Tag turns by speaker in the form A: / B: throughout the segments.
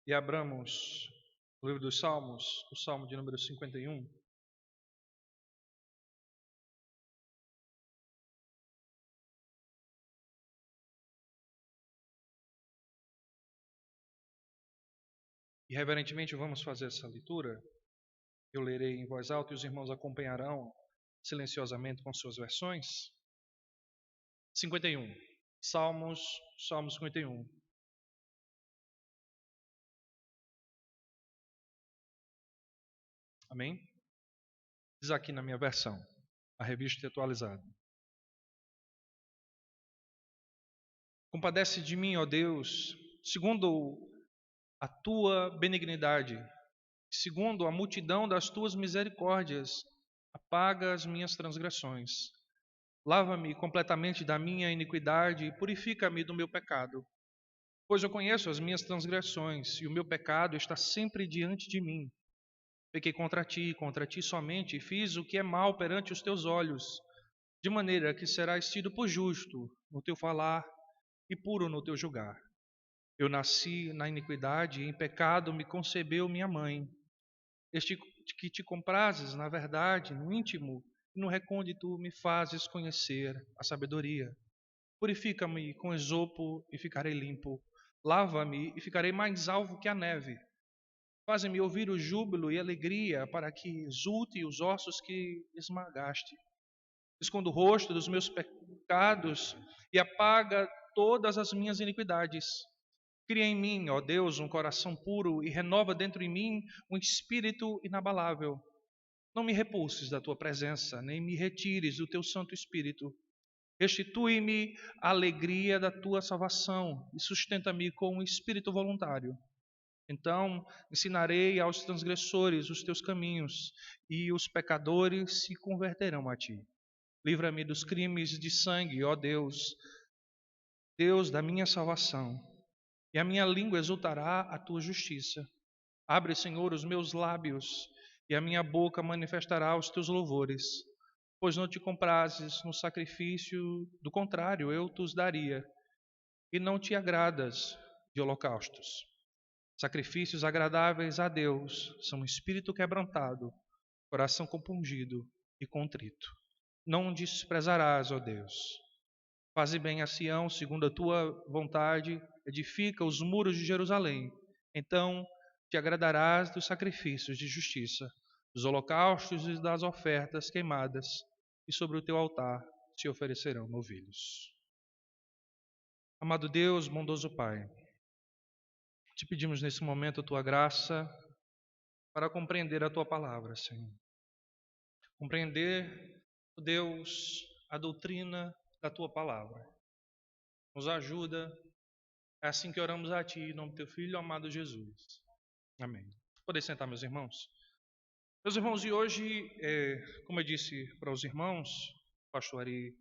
A: E abramos o livro dos Salmos, o Salmo de número 51. E reverentemente vamos fazer essa leitura. Eu lerei em voz alta e os irmãos acompanharão silenciosamente com suas versões. 51. Salmo 51. Amém? Diz aqui na minha versão, a revista atualizada. Compadece de mim, ó Deus, segundo a tua benignidade, segundo a multidão das tuas misericórdias, apaga as minhas transgressões. Lava-me completamente da minha iniquidade e purifica-me do meu pecado. Pois eu conheço as minhas transgressões e o meu pecado está sempre diante de mim. Pequei contra ti somente, e fiz o que é mal perante os teus olhos, de maneira que serás tido por justo no teu falar e puro no teu julgar. Eu nasci na iniquidade e em pecado me concebeu minha mãe. Este que te comprases, na verdade, no íntimo e no recôndito me fazes conhecer a sabedoria. Purifica-me com esopo e ficarei limpo. Lava-me e ficarei mais alvo que a neve. Faze-me ouvir o júbilo e alegria, para que exulte os ossos que esmagaste. Esconda o rosto dos meus pecados e apaga todas as minhas iniquidades. Cria em mim, ó Deus, um coração puro e renova dentro de mim um espírito inabalável. Não me repulses da tua presença, nem me retires do teu Santo Espírito. Restitui-me a alegria da tua salvação e sustenta-me com um espírito voluntário. Então ensinarei aos transgressores os teus caminhos, e os pecadores se converterão a ti. Livra-me dos crimes de sangue, ó Deus, Deus da minha salvação, e a minha língua exultará a tua justiça. Abre, Senhor, os meus lábios, e a minha boca manifestará os teus louvores. Pois não te comprases no sacrifício, do contrário, eu te os daria, e não te agradas de holocaustos. Sacrifícios agradáveis a Deus são um espírito quebrantado, coração compungido e contrito. Não desprezarás, ó Deus. Faze bem a Sião, segundo a tua vontade, edifica os muros de Jerusalém. Então te agradarás dos sacrifícios de justiça, dos holocaustos e das ofertas queimadas, e sobre o teu altar se oferecerão novilhos. Amado Deus, bondoso Pai, te pedimos nesse momento a tua graça para compreender a tua palavra, Senhor. Compreender, Deus, a doutrina da tua palavra. Nos ajuda, é assim que oramos a ti, em nome do teu Filho, amado Jesus. Amém. Podem sentar, meus irmãos. Meus irmãos, e hoje, como eu disse para os irmãos, o pastor Ari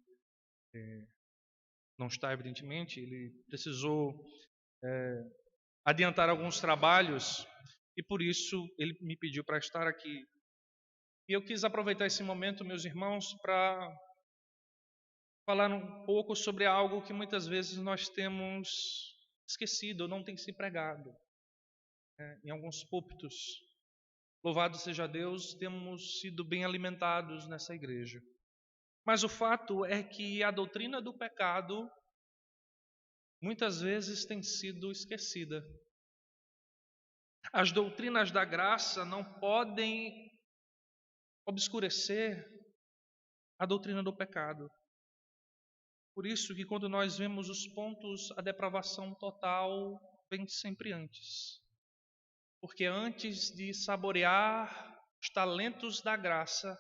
A: não está, evidentemente, ele precisou adiantar alguns trabalhos e por isso ele me pediu para estar aqui. E eu quis aproveitar esse momento, meus irmãos, para falar um pouco sobre algo que muitas vezes nós temos esquecido, não tem se pregado em alguns púlpitos. Louvado seja Deus, temos sido bem alimentados nessa igreja. Mas o fato é que a doutrina do pecado muitas vezes tem sido esquecida. As doutrinas da graça não podem obscurecer a doutrina do pecado. Por isso que quando nós vemos os pontos, a depravação total vem sempre antes. Porque antes de saborear os talentos da graça,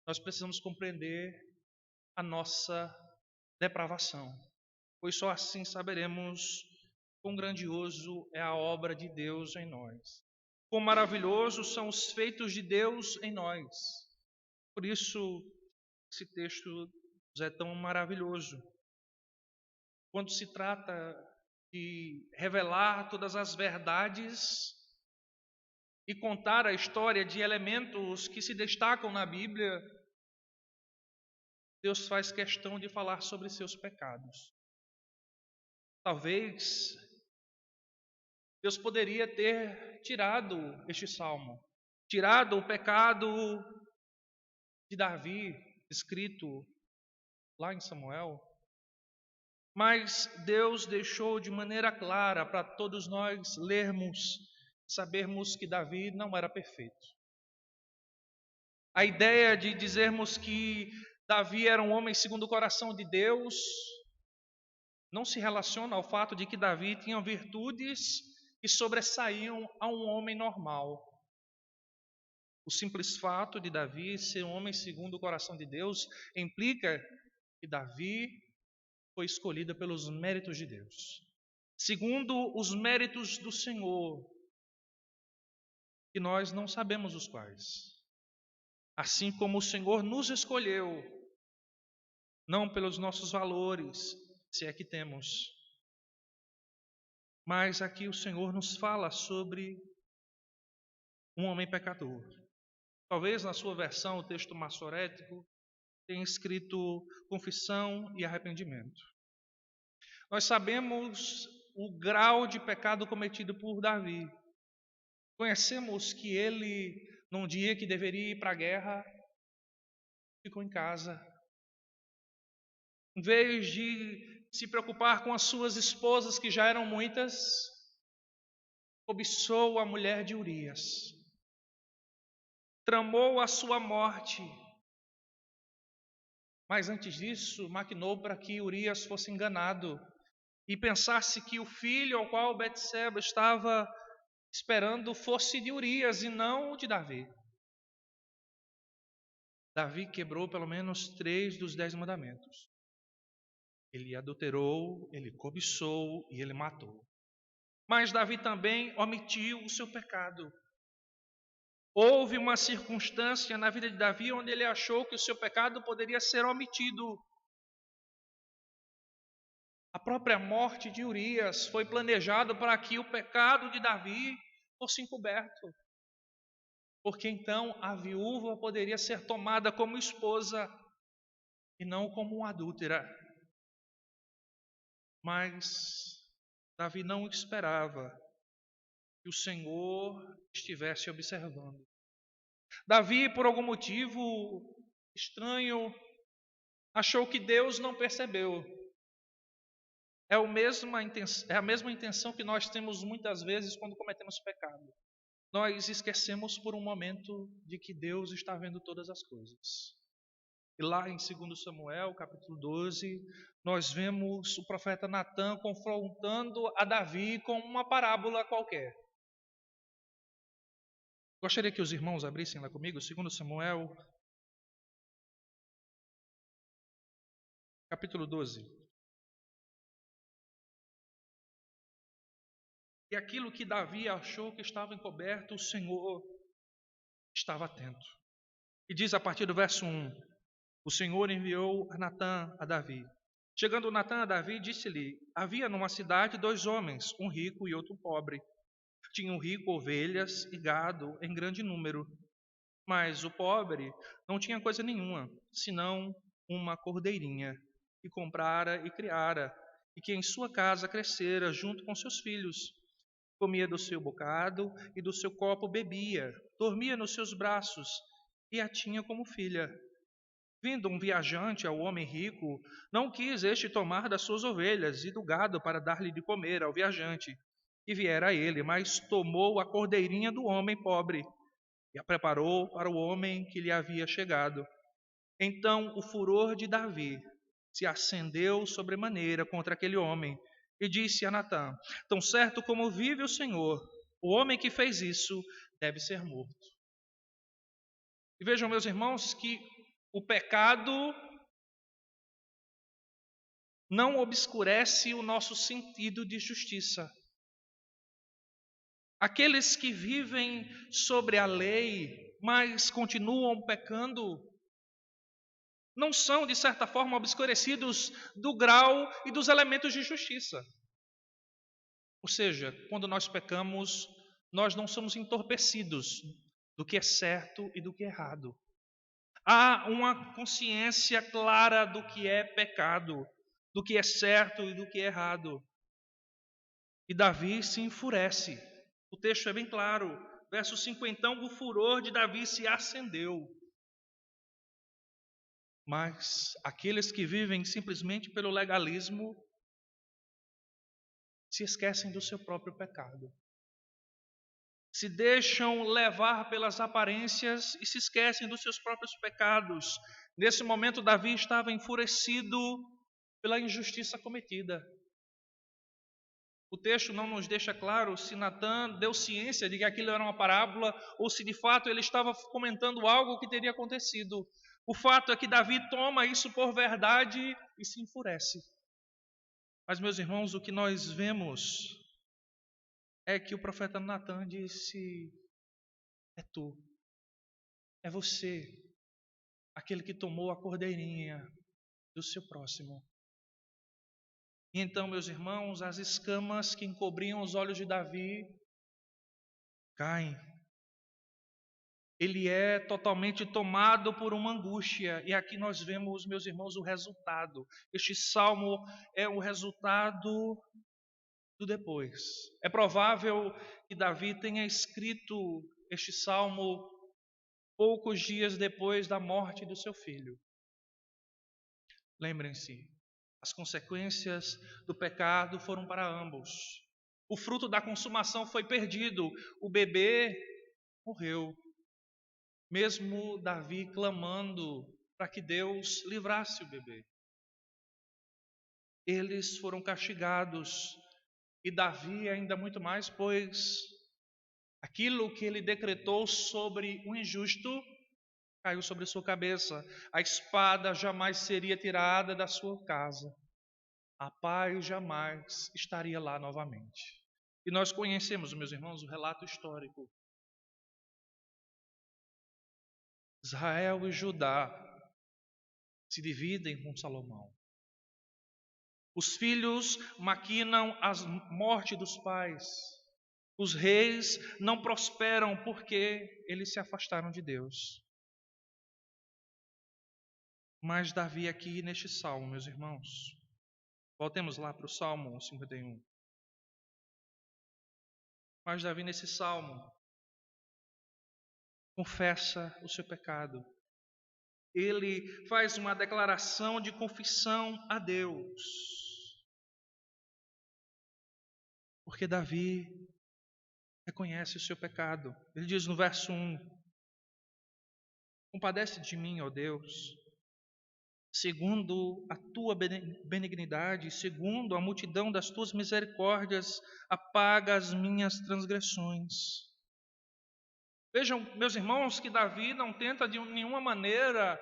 A: nós precisamos compreender a nossa depravação. Pois só assim saberemos quão grandioso é a obra de Deus em nós. Quão maravilhosos são os feitos de Deus em nós. Por isso, esse texto é tão maravilhoso. Quando se trata de revelar todas as verdades e contar a história de elementos que se destacam na Bíblia, Deus faz questão de falar sobre seus pecados. Talvez Deus poderia ter tirado este salmo, tirado o pecado de Davi, escrito lá em Samuel, mas Deus deixou de maneira clara para todos nós lermos, sabermos que Davi não era perfeito. A ideia de dizermos que Davi era um homem segundo o coração de Deus não se relaciona ao fato de que Davi tinha virtudes que sobressaíam a um homem normal. O simples fato de Davi ser um homem segundo o coração de Deus implica que Davi foi escolhido pelos méritos de Deus, segundo os méritos do Senhor, que nós não sabemos os quais. Assim como o Senhor nos escolheu, não pelos nossos valores, se é que temos, mas aqui o Senhor nos fala sobre um homem pecador. Talvez na sua versão, o texto massorético, tenha escrito confissão e arrependimento. Nós sabemos o grau de pecado cometido por Davi. Conhecemos que ele, num dia que deveria ir para a guerra, ficou em casa. Em vez de se preocupar com as suas esposas, que já eram muitas, cobiçou a mulher de Urias. Tramou a sua morte. Mas antes disso, maquinou para que Urias fosse enganado e pensasse que o filho ao qual Betseba estava esperando fosse de Urias e não de Davi. Davi quebrou pelo menos 3 dos 10 mandamentos. Ele adulterou, ele cobiçou e ele matou. Mas Davi também omitiu o seu pecado. Houve uma circunstância na vida de Davi onde ele achou que o seu pecado poderia ser omitido. A própria morte de Urias foi planejado para que o pecado de Davi fosse encoberto. Porque então a viúva poderia ser tomada como esposa e não como uma adúltera. Mas Davi não esperava que o Senhor estivesse observando. Davi, por algum motivo estranho, achou que Deus não percebeu. É a mesma intenção que nós temos muitas vezes quando cometemos pecado. Nós esquecemos por um momento de que Deus está vendo todas as coisas. E lá em 2 Samuel, capítulo 12, nós vemos o profeta Natã confrontando a Davi com uma parábola qualquer. Gostaria que os irmãos abrissem lá comigo, 2 Samuel, capítulo 12. E aquilo que Davi achou que estava encoberto, o Senhor estava atento. E diz a partir do verso 1, o Senhor enviou a Natã a Davi. Chegando Natã a Davi, disse-lhe, havia numa cidade 2 homens, um rico e outro pobre. Tinha o rico ovelhas e gado em grande número, mas o pobre não tinha coisa nenhuma, senão uma cordeirinha, que comprara e criara, e que em sua casa crescera junto com seus filhos. Comia do seu bocado e do seu copo bebia, dormia nos seus braços e a tinha como filha. Vindo um viajante ao homem rico, não quis este tomar das suas ovelhas e do gado para dar-lhe de comer ao viajante, que viera a ele, mas tomou a cordeirinha do homem pobre e a preparou para o homem que lhe havia chegado. Então o furor de Davi se acendeu sobremaneira contra aquele homem e disse a Natã, tão certo como vive o Senhor, o homem que fez isso deve ser morto. E vejam, meus irmãos, que o pecado não obscurece o nosso sentido de justiça. Aqueles que vivem sobre a lei, mas continuam pecando, não são, de certa forma, obscurecidos do grau e dos elementos de justiça. Ou seja, quando nós pecamos, nós não somos entorpecidos do que é certo e do que é errado. Há uma consciência clara do que é pecado, do que é certo e do que é errado. E Davi se enfurece. O texto é bem claro. Verso 5, então o furor de Davi se acendeu. Mas aqueles que vivem simplesmente pelo legalismo se esquecem do seu próprio pecado. Se deixam levar pelas aparências e se esquecem dos seus próprios pecados. Nesse momento, Davi estava enfurecido pela injustiça cometida. O texto não nos deixa claro se Natã deu ciência de que aquilo era uma parábola ou se de fato ele estava comentando algo que teria acontecido. O fato é que Davi toma isso por verdade e se enfurece. Mas, meus irmãos, o que nós vemos é que o profeta Natã disse: é tu, é você, aquele que tomou a cordeirinha do seu próximo. E então, meus irmãos, as escamas que encobriam os olhos de Davi caem. Ele é totalmente tomado por uma angústia. E aqui nós vemos, meus irmãos, o resultado. Este salmo é o resultado do depois. É provável que Davi tenha escrito este salmo poucos dias depois da morte do seu filho. Lembrem-se, as consequências do pecado foram para ambos. O fruto da consumação foi perdido, o bebê morreu. Mesmo Davi clamando para que Deus livrasse o bebê. Eles foram castigados e Davi ainda muito mais, pois aquilo que ele decretou sobre o injusto caiu sobre sua cabeça. A espada jamais seria tirada da sua casa. A paz jamais estaria lá novamente. E nós conhecemos, meus irmãos, o relato histórico. Israel e Judá se dividem com Salomão. Os filhos maquinam a morte dos pais. Os reis não prosperam porque eles se afastaram de Deus. Mas Davi aqui neste salmo, meus irmãos, voltemos lá para o Salmo 51. Mas Davi nesse salmo confessa o seu pecado. Ele faz uma declaração de confissão a Deus. Porque Davi reconhece o seu pecado. Ele diz no verso 1: compadece de mim, ó Deus, segundo a tua benignidade, segundo a multidão das tuas misericórdias, apaga as minhas transgressões. Vejam, meus irmãos, que Davi não tenta de nenhuma maneira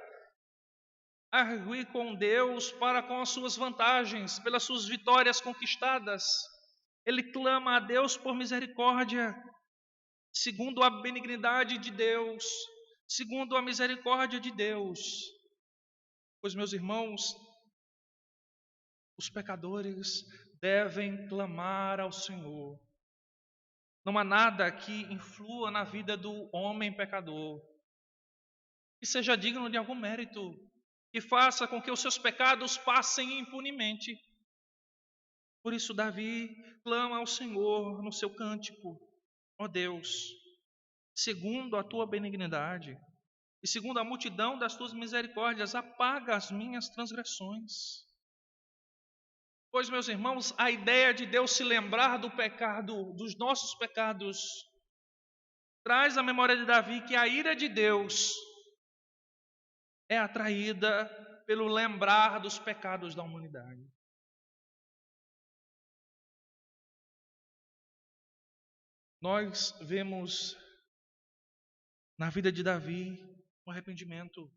A: arguir com Deus para com as suas vantagens, pelas suas vitórias conquistadas. Ele clama a Deus por misericórdia, segundo a benignidade de Deus, segundo a misericórdia de Deus. Pois, meus irmãos, os pecadores devem clamar ao Senhor. Não há nada que influa na vida do homem pecador, que seja digno de algum mérito, que faça com que os seus pecados passem impunemente. Por isso Davi clama ao Senhor no seu cântico: ó Deus, segundo a tua benignidade e segundo a multidão das tuas misericórdias, apaga as minhas transgressões. Pois, meus irmãos, a ideia de Deus se lembrar do pecado, dos nossos pecados, traz à memória de Davi que a ira de Deus é atraída pelo lembrar dos pecados da humanidade. Nós vemos na vida de Davi um arrependimento.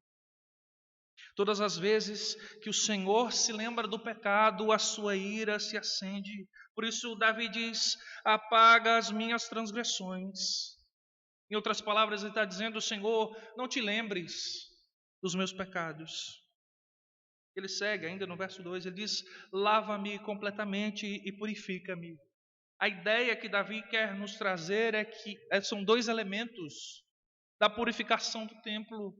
A: Todas as vezes que o Senhor se lembra do pecado, a sua ira se acende. Por isso Davi diz: apaga as minhas transgressões. Em outras palavras, ele está dizendo: Senhor, não te lembres dos meus pecados. Ele segue ainda no verso 2, ele diz: lava-me completamente e purifica-me. A ideia que Davi quer nos trazer é que são dois elementos da purificação do templo.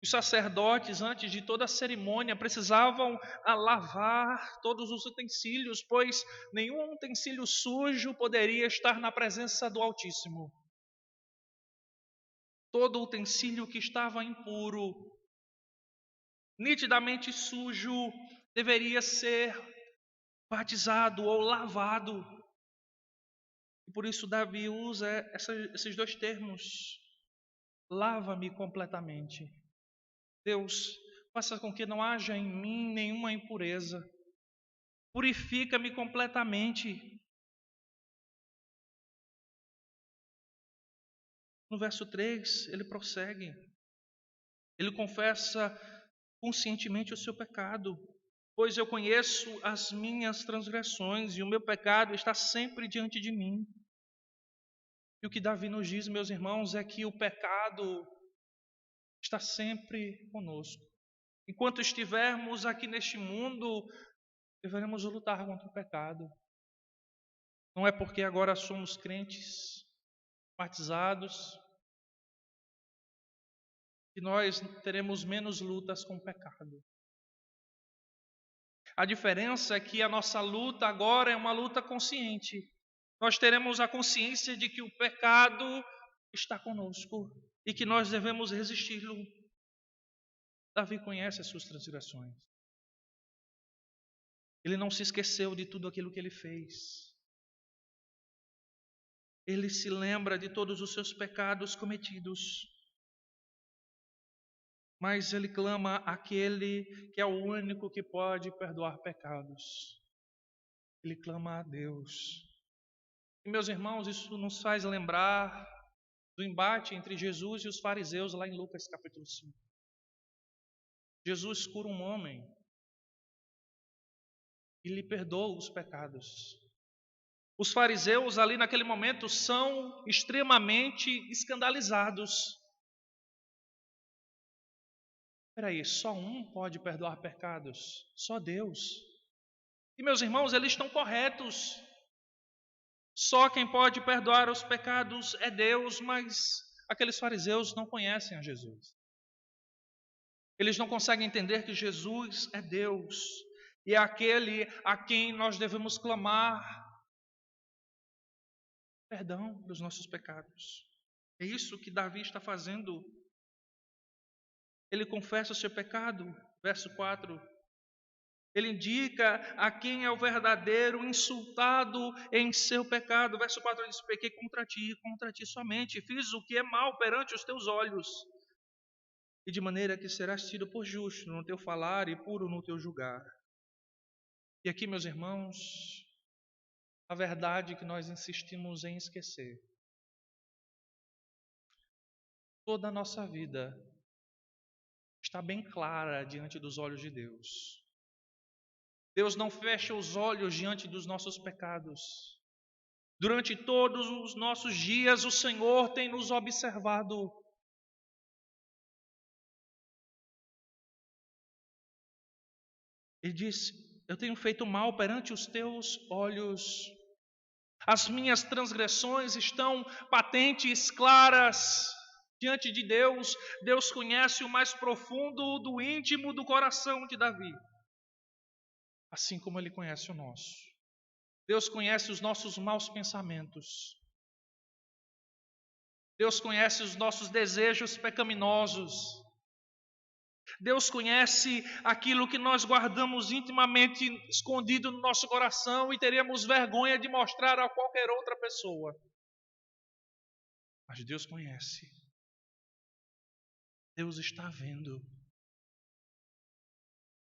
A: Os sacerdotes, antes de toda a cerimônia, precisavam lavar todos os utensílios, pois nenhum utensílio sujo poderia estar na presença do Altíssimo. Todo utensílio que estava impuro, nitidamente sujo, deveria ser batizado ou lavado. E por isso Davi usa esses dois termos: lava-me completamente. Deus, faça com que não haja em mim nenhuma impureza. Purifica-me completamente. No verso 3, ele prossegue. Ele confessa conscientemente o seu pecado. Pois eu conheço as minhas transgressões e o meu pecado está sempre diante de mim. E o que Davi nos diz, meus irmãos, é que o pecado está sempre conosco. Enquanto estivermos aqui neste mundo, deveremos lutar contra o pecado. Não é porque agora somos crentes, batizados, que nós teremos menos lutas com o pecado. A diferença é que a nossa luta agora é uma luta consciente. Nós teremos a consciência de que o pecado está conosco e que nós devemos resisti-lo. Davi conhece as suas transgressões. Ele não se esqueceu de tudo aquilo que ele fez. Ele se lembra de todos os seus pecados cometidos. Mas ele clama àquele que é o único que pode perdoar pecados. Ele clama a Deus. E, meus irmãos, isso nos faz lembrar do embate entre Jesus e os fariseus lá em Lucas capítulo 5. Jesus cura um homem e lhe perdoa os pecados. Os fariseus ali naquele momento são extremamente escandalizados. Espera aí, só um pode perdoar pecados? Só Deus. E meus irmãos, eles estão corretos. Só quem pode perdoar os pecados é Deus, mas aqueles fariseus não conhecem a Jesus. Eles não conseguem entender que Jesus é Deus e é aquele a quem nós devemos clamar perdão dos nossos pecados. É isso que Davi está fazendo. Ele confessa o seu pecado, verso 4. Ele indica a quem é o verdadeiro insultado em seu pecado. Verso 4 ele diz: pequei contra ti somente, fiz o que é mal perante os teus olhos. E de maneira que serás tido por justo no teu falar e puro no teu julgar. E aqui, meus irmãos, a verdade que nós insistimos em esquecer. Toda a nossa vida está bem clara diante dos olhos de Deus. Deus não fecha os olhos diante dos nossos pecados. Durante todos os nossos dias, o Senhor tem nos observado. Ele diz: eu tenho feito mal perante os teus olhos. As minhas transgressões estão patentes, claras diante de Deus. Deus conhece o mais profundo do íntimo do coração de Davi, assim como Ele conhece o nosso. Deus conhece os nossos maus pensamentos. Deus conhece os nossos desejos pecaminosos. Deus conhece aquilo que nós guardamos intimamente escondido no nosso coração e teríamos vergonha de mostrar a qualquer outra pessoa. Mas Deus conhece. Deus está vendo.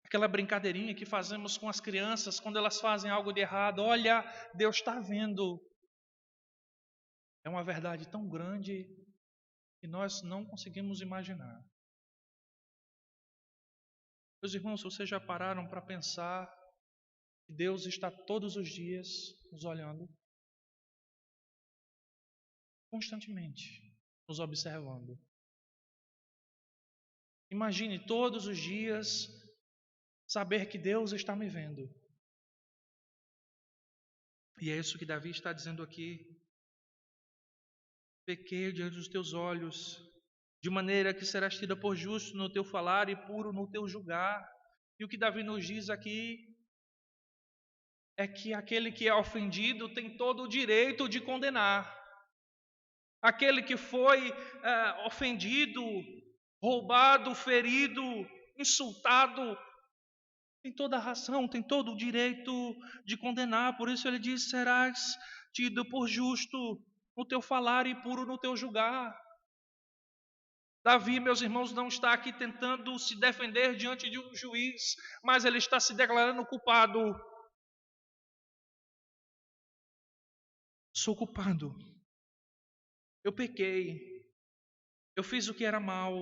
A: Aquela brincadeirinha que fazemos com as crianças quando elas fazem algo de errado. Olha, Deus está vendo. É uma verdade tão grande que nós não conseguimos imaginar. Meus irmãos, vocês já pararam para pensar que Deus está todos os dias nos olhando? Constantemente nos observando. Imagine todos os dias saber que Deus está me vendo. E é isso que Davi está dizendo aqui. Pequei diante dos teus olhos. de maneira que serás tida por justo no teu falar e puro no teu julgar. E o que Davi nos diz aqui é que aquele que é ofendido tem todo o direito de condenar. Aquele que foi ofendido, roubado, ferido, insultado, tem toda a razão, tem todo o direito de condenar. Por isso ele diz: serás tido por justo no teu falar e puro no teu julgar. Davi, meus irmãos, não está aqui tentando se defender diante de um juiz, mas ele está se declarando culpado. Sou culpado. Eu pequei. Eu fiz o que era mal.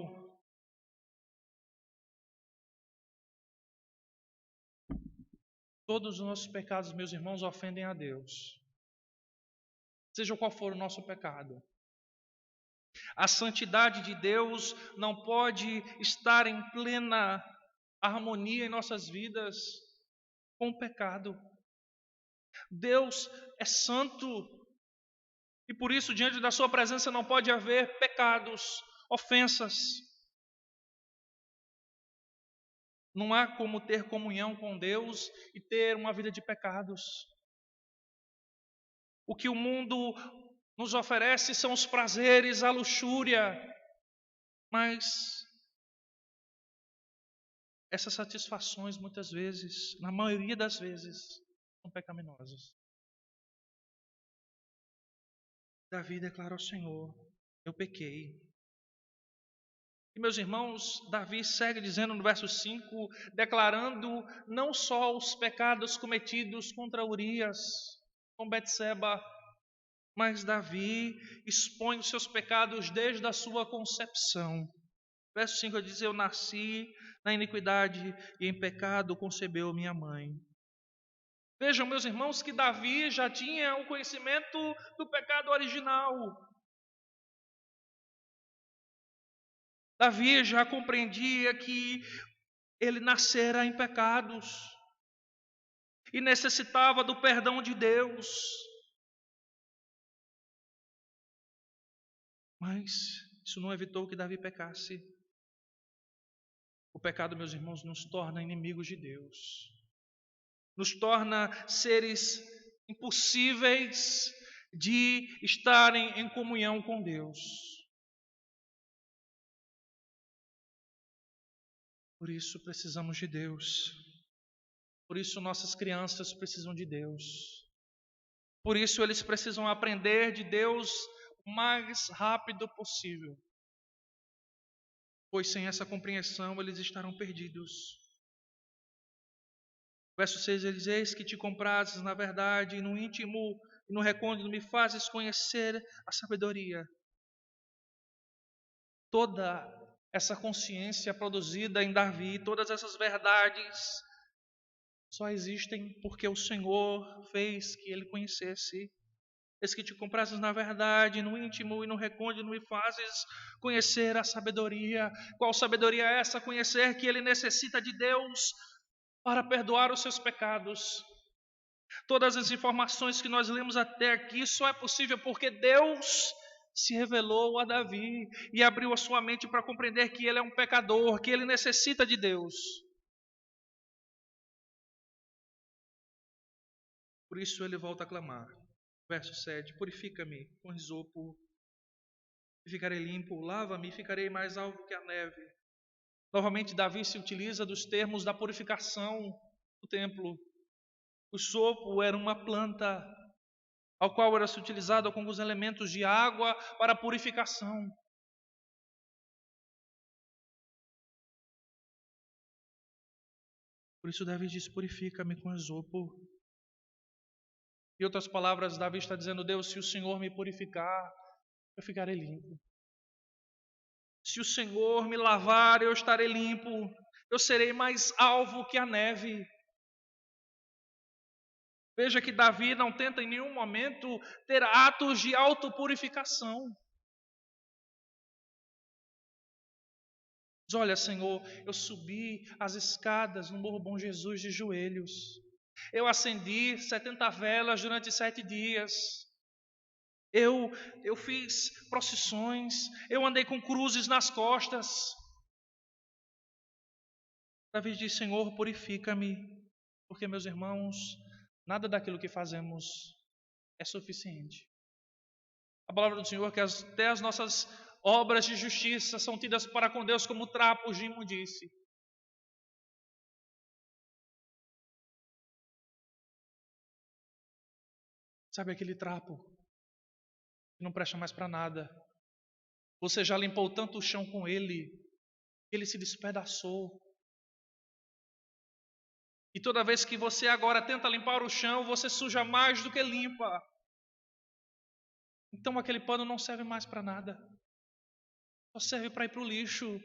A: Todos os nossos pecados, meus irmãos, ofendem a Deus. Seja qual for o nosso pecado. A santidade de Deus não pode estar em plena harmonia em nossas vidas com o pecado. Deus é santo e por isso diante da sua presença não pode haver pecados, ofensas. Não há como ter comunhão com Deus e ter uma vida de pecados. O que o mundo nos oferece são os prazeres, a luxúria, mas essas satisfações muitas vezes, na maioria das vezes, são pecaminosas. Davi declara ao Senhor: eu pequei. E meus irmãos, Davi segue dizendo no verso 5, declarando não só os pecados cometidos contra Urias, com Betseba, mas Davi expõe os seus pecados desde a sua concepção. Verso 5 diz: eu nasci na iniquidade e em pecado concebeu minha mãe. Vejam, meus irmãos, que Davi já tinha o conhecimento do pecado original. Davi já compreendia que ele nascera em pecados e necessitava do perdão de Deus. Mas isso não evitou que Davi pecasse. O pecado, meus irmãos, nos torna inimigos de Deus. Nos torna seres impossíveis de estarem em comunhão com Deus. Por isso precisamos de Deus. Por isso nossas crianças precisam de Deus. Por isso eles precisam aprender de Deus o mais rápido possível. Pois sem essa compreensão eles estarão perdidos. Verso 6 ele diz: eis que te comprases na verdade e no íntimo e no recôndito me fazes conhecer a sabedoria. Toda essa consciência produzida em Davi, todas essas verdades só existem porque o Senhor fez que ele conhecesse. Eis que te comprases na verdade, no íntimo e no recôndito me fazes conhecer a sabedoria. Qual sabedoria é essa? Conhecer que ele necessita de Deus para perdoar os seus pecados. Todas as informações que nós lemos até aqui só é possível porque Deus se revelou a Davi e abriu a sua mente para compreender que ele é um pecador, que ele necessita de Deus. Por isso ele volta a clamar. Verso 7, purifica-me com isopo e ficarei limpo, lava-me e ficarei mais alvo que a neve. Novamente Davi se utiliza dos termos da purificação do templo. O isopo era uma planta ao qual era se utilizado com alguns elementos de água para purificação. Por isso Davi diz: purifica-me com isopo. Em outras palavras, Davi está dizendo: Deus, se o Senhor me purificar, eu ficarei limpo. Se o Senhor me lavar, eu estarei limpo. Eu serei mais alvo que a neve. Veja que Davi não tenta em nenhum momento ter atos de autopurificação. Diz: olha, Senhor, eu subi as escadas no Morro Bom Jesus de joelhos. Eu acendi 70 velas durante 7 dias. Eu fiz procissões, eu andei com cruzes nas costas. Davi diz: Senhor, purifica-me, porque, meus irmãos, nada daquilo que fazemos é suficiente. A palavra do Senhor é que até as nossas obras de justiça são tidas para com Deus como trapos de imundície. Sabe aquele trapo que não presta mais para nada? Você já limpou tanto o chão com ele, que ele se despedaçou. E toda vez que você agora tenta limpar o chão, você suja mais do que limpa. Então aquele pano não serve mais para nada. Só serve para ir para o lixo.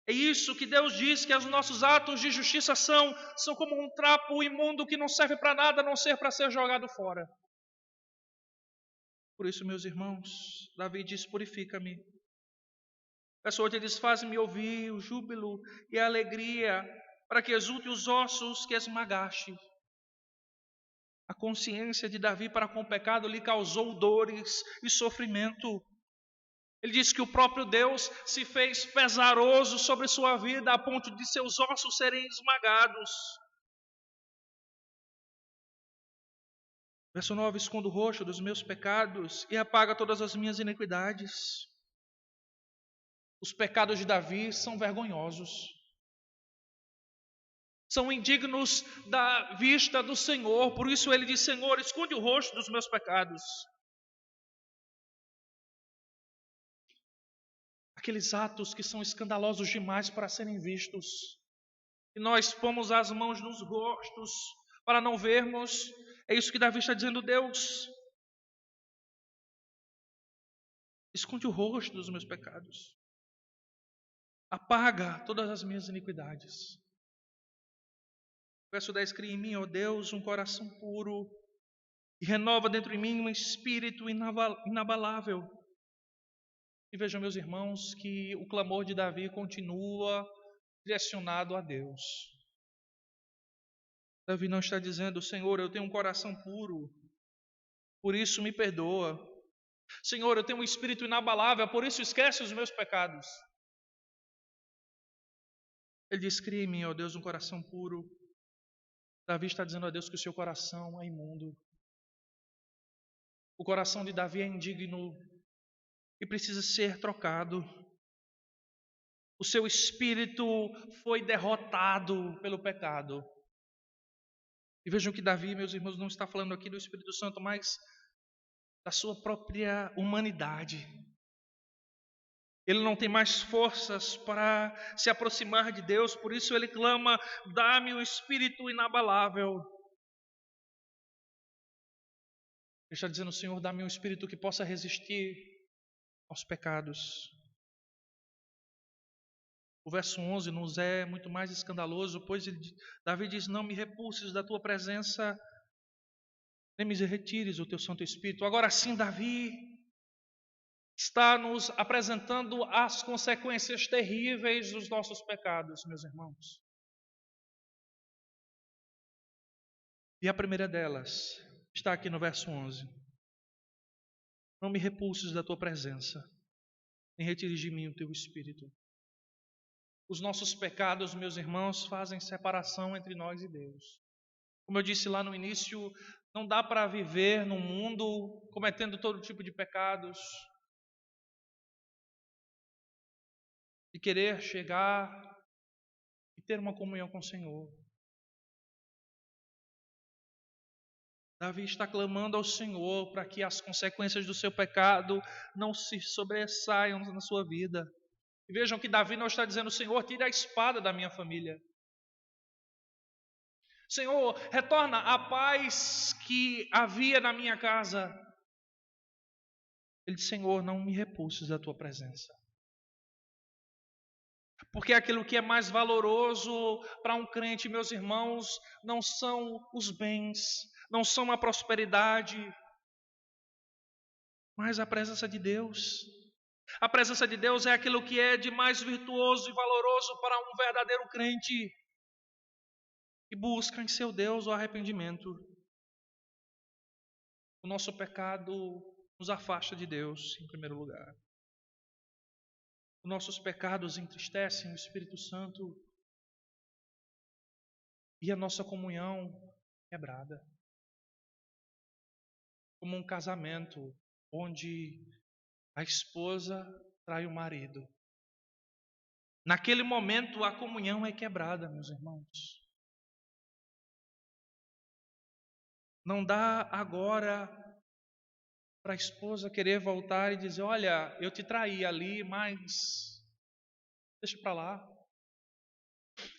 A: É isso que Deus diz que os nossos atos de justiça são como um trapo imundo que não serve para nada, a não ser para ser jogado fora. Por isso, meus irmãos, Davi diz: purifica-me. Verso 8 diz: faz-me ouvir o júbilo e a alegria, para que exulte os ossos que esmagaste. A consciência de Davi para com o pecado lhe causou dores e sofrimento. Ele diz que o próprio Deus se fez pesaroso sobre sua vida, a ponto de seus ossos serem esmagados. Verso 9: escondo o rosto dos meus pecados e apaga todas as minhas iniquidades. Os pecados de Davi são vergonhosos. São indignos da vista do Senhor. Por isso ele diz: Senhor, esconde o rosto dos meus pecados. Aqueles atos que são escandalosos demais para serem vistos. E nós pomos as mãos nos rostos para não vermos. É isso que Davi está dizendo: Deus, esconde o rosto dos meus pecados. Apaga todas as minhas iniquidades. Verso 10: cria em mim, ó Deus, um coração puro e renova dentro de mim um espírito inabalável. E vejam, meus irmãos, que o clamor de Davi continua direcionado a Deus. Davi não está dizendo: Senhor, eu tenho um coração puro, por isso me perdoa. Senhor, eu tenho um espírito inabalável, por isso esquece os meus pecados. Ele diz: cria em mim, ó Deus, um coração puro. Davi está dizendo a Deus que o seu coração é imundo. O coração de Davi é indigno e precisa ser trocado. O seu espírito foi derrotado pelo pecado. E vejam que Davi, meus irmãos, não está falando aqui do Espírito Santo, mas da sua própria humanidade. Ele não tem mais forças para se aproximar de Deus, por isso ele clama: dá-me um espírito inabalável. Ele está dizendo: Senhor, dá-me um espírito que possa resistir aos pecados. O verso 11 nos é muito mais escandaloso, pois Davi diz: não me repulses da tua presença, nem me retires o teu Santo Espírito. Agora sim, Davi está nos apresentando as consequências terríveis dos nossos pecados, meus irmãos. E a primeira delas está aqui no verso 11. Não me repulses da tua presença, nem retires de mim o teu Espírito. Os nossos pecados, meus irmãos, fazem separação entre nós e Deus. Como eu disse lá no início, não dá para viver num mundo cometendo todo tipo de pecados e querer chegar e ter uma comunhão com o Senhor. Davi está clamando ao Senhor para que as consequências do seu pecado não se sobressaiam na sua vida. E vejam que Davi não está dizendo: Senhor, tira a espada da minha família. Senhor, retorna a paz que havia na minha casa. Ele diz: Senhor, não me repulses da tua presença. Porque aquilo que é mais valoroso para um crente, meus irmãos, não são os bens, não são a prosperidade, mas a presença de Deus. A presença de Deus é aquilo que é de mais virtuoso e valoroso para um verdadeiro crente que busca em seu Deus o arrependimento. O nosso pecado nos afasta de Deus, em primeiro lugar. Os nossos pecados entristecem o Espírito Santo e a nossa comunhão é quebrada. Como um casamento onde a esposa trai o marido. Naquele momento a comunhão é quebrada, meus irmãos. Não dá agora para a esposa querer voltar e dizer: olha, eu te traí ali, mas deixa para lá.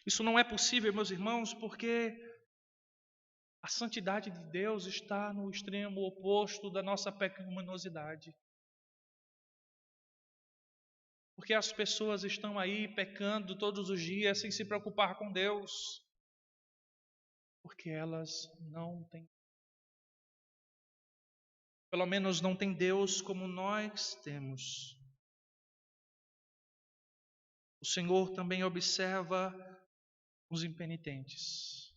A: Isso não é possível, meus irmãos, porque a santidade de Deus está no extremo oposto da nossa pecaminosidade. Porque as pessoas estão aí pecando todos os dias sem se preocupar com Deus. Porque elas não têm. Pelo menos não têm Deus como nós temos. O Senhor também observa os impenitentes.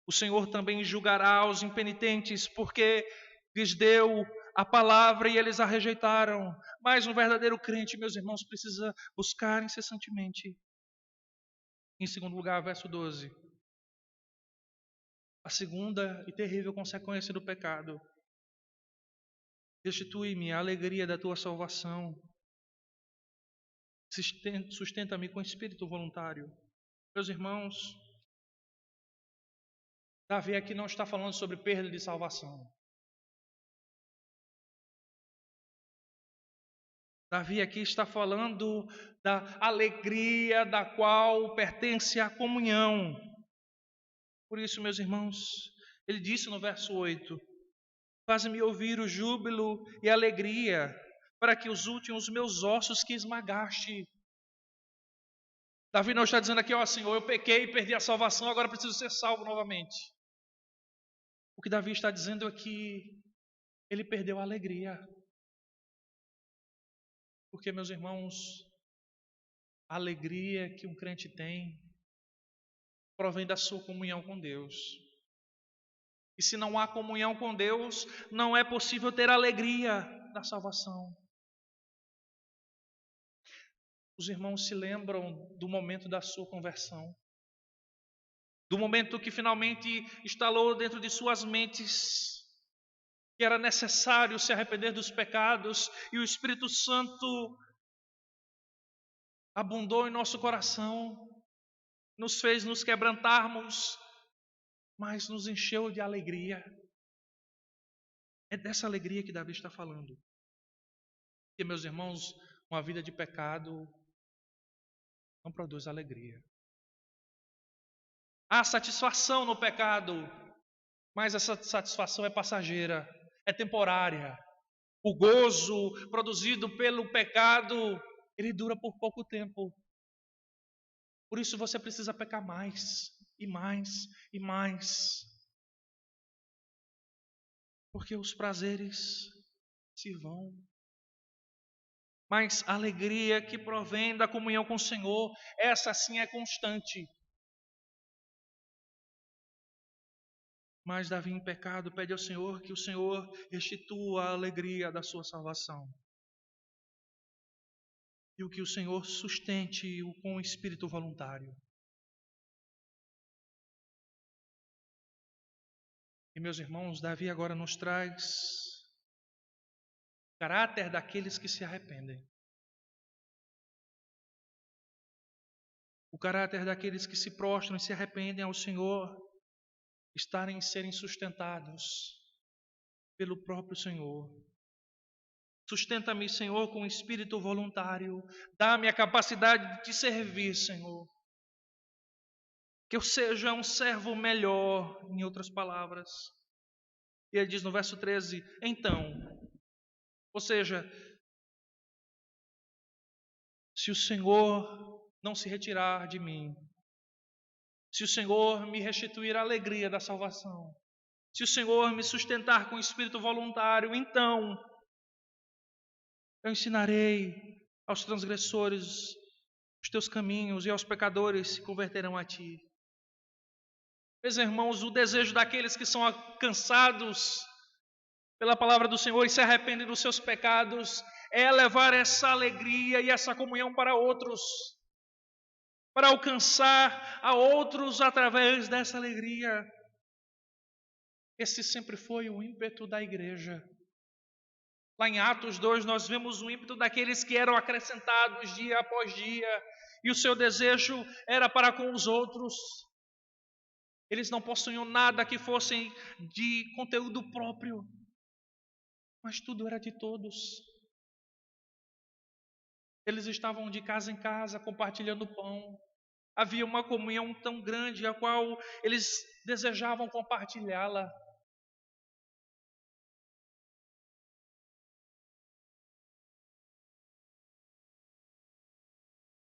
A: O Senhor também julgará os impenitentes, porque lhes deu a palavra e eles a rejeitaram. Mas um verdadeiro crente, meus irmãos, precisa buscar incessantemente. Em segundo lugar, verso 12. A segunda e terrível consequência do pecado. Restitui-me a alegria da tua salvação. Sustenta-me com espírito voluntário. Meus irmãos, Davi aqui não está falando sobre perda de salvação. Davi aqui está falando da alegria da qual pertence à comunhão. Por isso, meus irmãos, ele disse no verso 8: faz-me ouvir o júbilo e a alegria, para que os últimos meus ossos que esmagaste. Davi não está dizendo aqui: ó Senhor, eu pequei, perdi a salvação, agora preciso ser salvo novamente. O que Davi está dizendo é que ele perdeu a alegria. Porque, meus irmãos, a alegria que um crente tem provém da sua comunhão com Deus. E se não há comunhão com Deus, não é possível ter alegria da salvação. Os irmãos se lembram do momento da sua conversão, do momento que finalmente instalou dentro de suas mentes que era necessário se arrepender dos pecados, e o Espírito Santo abundou em nosso coração, nos fez nos quebrantarmos, mas nos encheu de alegria. É dessa alegria que Davi está falando. Porque, meus irmãos, uma vida de pecado não produz alegria. Há satisfação no pecado, mas essa satisfação é passageira, é temporária. O gozo produzido pelo pecado, ele dura por pouco tempo. Por isso você precisa pecar mais, e mais, e mais. Porque os prazeres se vão. Mas a alegria que provém da comunhão com o Senhor, essa sim é constante. Mas Davi, em pecado, pede ao Senhor que o Senhor restitua a alegria da sua salvação. E o que o Senhor sustente-o com o espírito voluntário. E, meus irmãos, Davi agora nos traz o caráter daqueles que se arrependem. O caráter daqueles que se prostram e se arrependem ao Senhor, serem sustentados pelo próprio Senhor. Sustenta-me, Senhor, com o espírito voluntário. Dá-me a capacidade de te servir, Senhor. Que eu seja um servo melhor, em outras palavras. E ele diz no verso 13, então, ou seja, se o Senhor não se retirar de mim, se o Senhor me restituir a alegria da salvação, se o Senhor me sustentar com o espírito voluntário, então eu ensinarei aos transgressores os teus caminhos e aos pecadores se converterão a ti. Meus irmãos, o desejo daqueles que são cansados pela palavra do Senhor e se arrependem dos seus pecados, é levar essa alegria e essa comunhão para outros, para alcançar a outros através dessa alegria. Esse sempre foi o ímpeto da igreja. Lá em Atos 2, nós vemos o ímpeto daqueles que eram acrescentados dia após dia, e o seu desejo era para com os outros. Eles não possuíam nada que fosse de conteúdo próprio, mas tudo era de todos. Eles estavam de casa em casa, compartilhando pão. Havia uma comunhão tão grande, a qual eles desejavam compartilhá-la.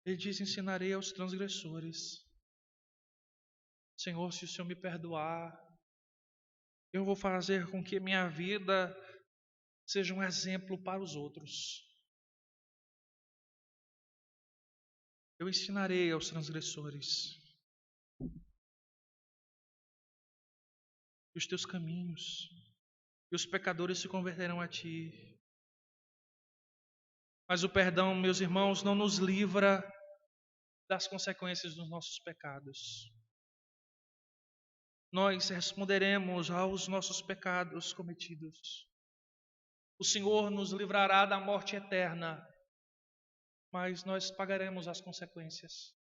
A: Ele diz: ensinarei aos transgressores. Senhor, se o Senhor me perdoar, eu vou fazer com que minha vida seja um exemplo para os outros. Eu ensinarei aos transgressores os teus caminhos, e os pecadores se converterão a ti. Mas o perdão, meus irmãos, não nos livra das consequências dos nossos pecados. Nós responderemos aos nossos pecados cometidos. O Senhor nos livrará da morte eterna, mas nós pagaremos as consequências.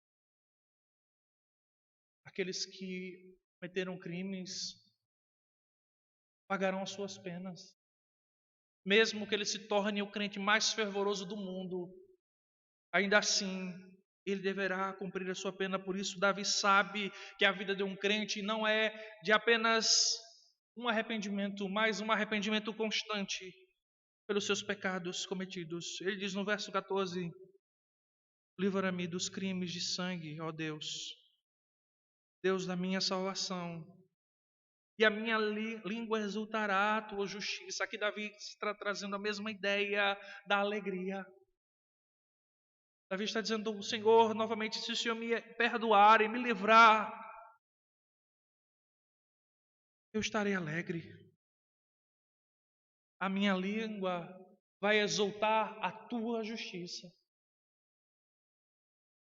A: Aqueles que cometeram crimes pagarão as suas penas. Mesmo que ele se torne o crente mais fervoroso do mundo, ainda assim ele deverá cumprir a sua pena. Por isso Davi sabe que a vida de um crente não é de apenas um arrependimento, mas um arrependimento constante pelos seus pecados cometidos. Ele diz no verso 14: livra-me dos crimes de sangue, ó Deus, Deus da minha salvação, e a minha língua exultará a tua justiça. Aqui Davi está trazendo a mesma ideia da alegria. Davi está dizendo: o Senhor, novamente, se o Senhor me perdoar e me livrar, eu estarei alegre. A minha língua vai exultar a tua justiça.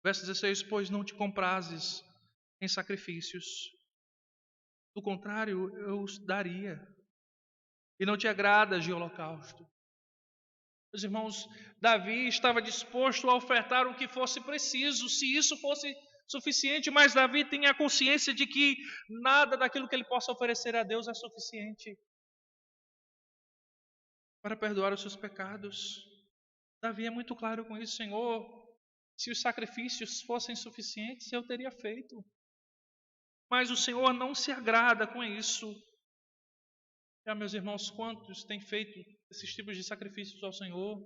A: Verso 16: pois não te comprases em sacrifícios, do contrário eu os daria, e não te agradas de holocausto. Meus irmãos, Davi estava disposto a ofertar o que fosse preciso, se isso fosse suficiente, mas Davi tem a consciência de que nada daquilo que ele possa oferecer a Deus é suficiente para perdoar os seus pecados. Davi é muito claro com isso: Senhor, se os sacrifícios fossem suficientes, eu teria feito. Mas o Senhor não se agrada com isso. Já, meus irmãos, quantos têm feito esses tipos de sacrifícios ao Senhor?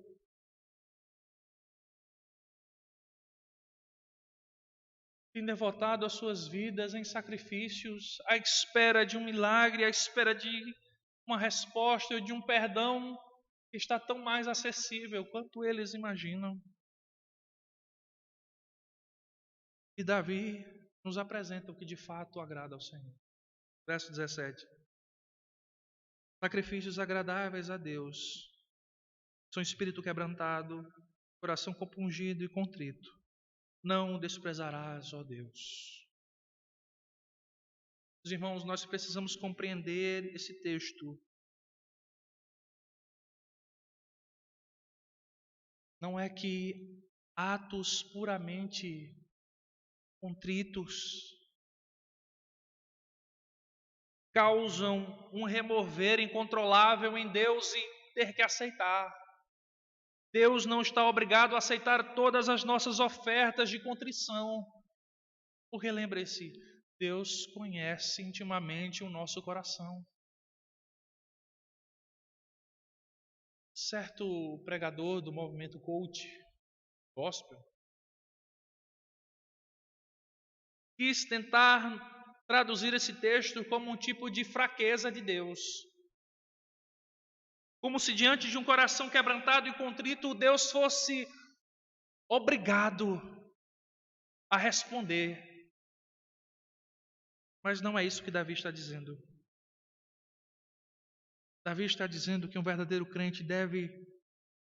A: Têm devotado as suas vidas em sacrifícios, à espera de um milagre, à espera de uma resposta, de um perdão que está tão mais acessível quanto eles imaginam. E Davi nos apresenta o que de fato agrada ao Senhor. Verso 17: sacrifícios agradáveis a Deus são espírito quebrantado, coração compungido e contrito. Não o desprezarás, ó Deus. Meus irmãos, nós precisamos compreender esse texto. Não é que atos puramente contritos causam um remover incontrolável em Deus e ter que aceitar. Deus não está obrigado a aceitar todas as nossas ofertas de contrição, porque lembre-se, Deus conhece intimamente o nosso coração. Certo pregador do movimento coach, gospel, quis tentar traduzir esse texto como um tipo de fraqueza de Deus. Como se diante de um coração quebrantado e contrito, Deus fosse obrigado a responder. Mas não é isso que Davi está dizendo. Davi está dizendo que um verdadeiro crente deve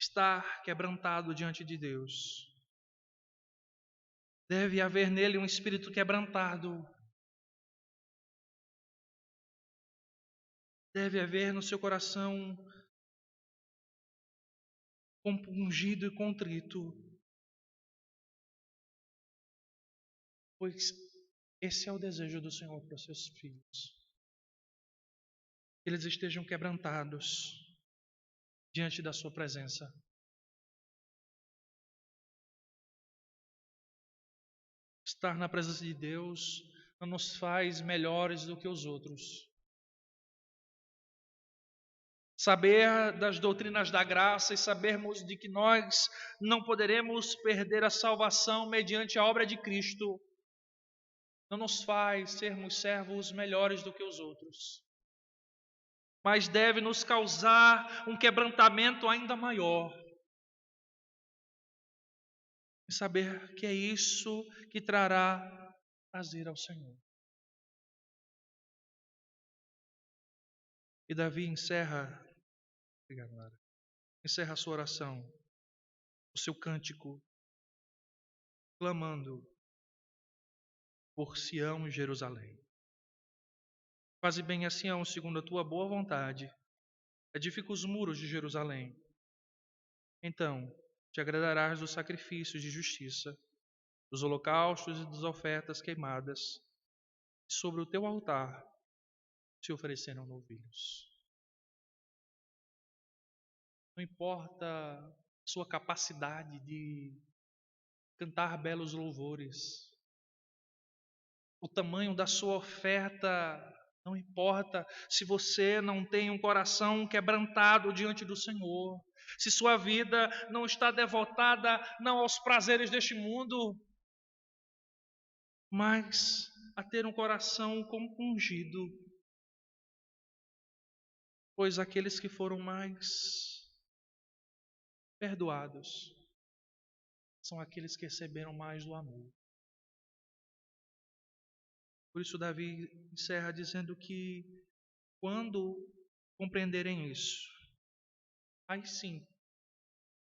A: estar quebrantado diante de Deus. Deve haver nele um espírito quebrantado. Deve haver no seu coração compungido e contrito. Pois esse é o desejo do Senhor para os seus filhos. Que eles estejam quebrantados diante da sua presença. Estar na presença de Deus não nos faz melhores do que os outros. Saber das doutrinas da graça e sabermos de que nós não poderemos perder a salvação mediante a obra de Cristo não nos faz sermos servos melhores do que os outros, mas deve nos causar um quebrantamento ainda maior. E saber que é isso que trará prazer ao Senhor. E Davi encerra a sua oração, o seu cântico, clamando por Sião e Jerusalém. Faze bem a Sião segundo a tua boa vontade, edifica os muros de Jerusalém. Então te agradarás dos sacrifícios de justiça, dos holocaustos e das ofertas queimadas, e sobre o teu altar se ofereceram novilhos. Não importa a sua capacidade de cantar belos louvores, o tamanho da sua oferta, não importa se você não tem um coração quebrantado diante do Senhor, se sua vida não está devotada não aos prazeres deste mundo, mas a ter um coração compungido, pois aqueles que foram mais perdoados são aqueles que receberam mais do amor. Por isso Davi encerra dizendo que quando compreenderem isso, aí sim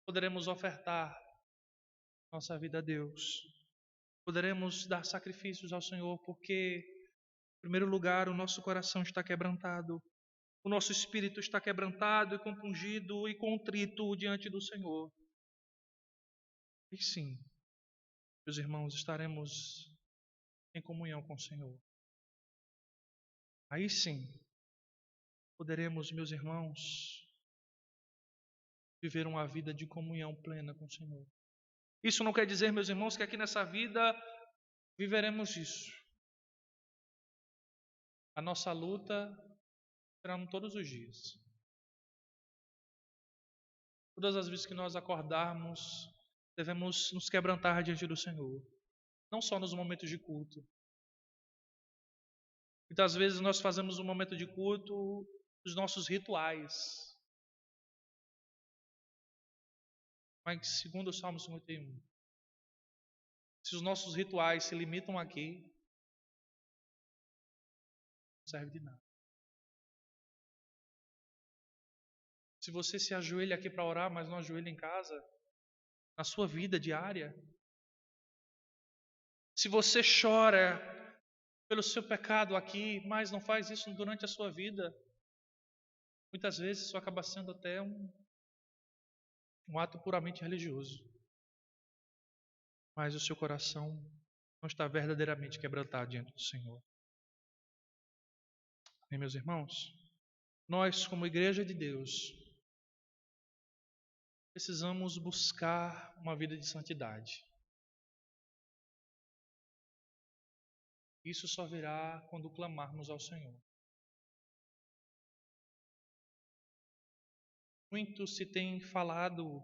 A: poderemos ofertar nossa vida a Deus. Poderemos dar sacrifícios ao Senhor, porque, em primeiro lugar, o nosso coração está quebrantado, o nosso espírito está quebrantado e compungido e contrito diante do Senhor. E sim, meus irmãos, estaremos em comunhão com o Senhor. Aí sim, poderemos, meus irmãos, viver uma vida de comunhão plena com o Senhor. Isso não quer dizer, meus irmãos, que aqui nessa vida viveremos isso. A nossa luta será todos os dias. Todas as vezes que nós acordarmos, devemos nos quebrantar diante do Senhor. Não só nos momentos de culto. Muitas vezes nós fazemos um momento de culto os nossos rituais. Mas segundo o Salmo 51, se os nossos rituais se limitam aqui, não serve de nada. Se você se ajoelha aqui para orar, mas não ajoelha em casa, na sua vida diária, se você chora pelo seu pecado aqui, mas não faz isso durante a sua vida, muitas vezes isso acaba sendo até um ato puramente religioso. Mas o seu coração não está verdadeiramente quebrantado diante do Senhor. E, meus irmãos, nós como igreja de Deus precisamos buscar uma vida de santidade. Isso só virá quando clamarmos ao Senhor. Muito se tem falado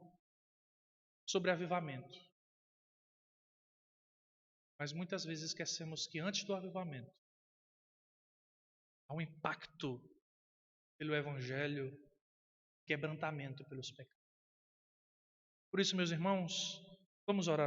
A: sobre avivamento, mas muitas vezes esquecemos que antes do avivamento há um impacto pelo Evangelho, quebrantamento pelos pecados. Por isso, meus irmãos, vamos orar.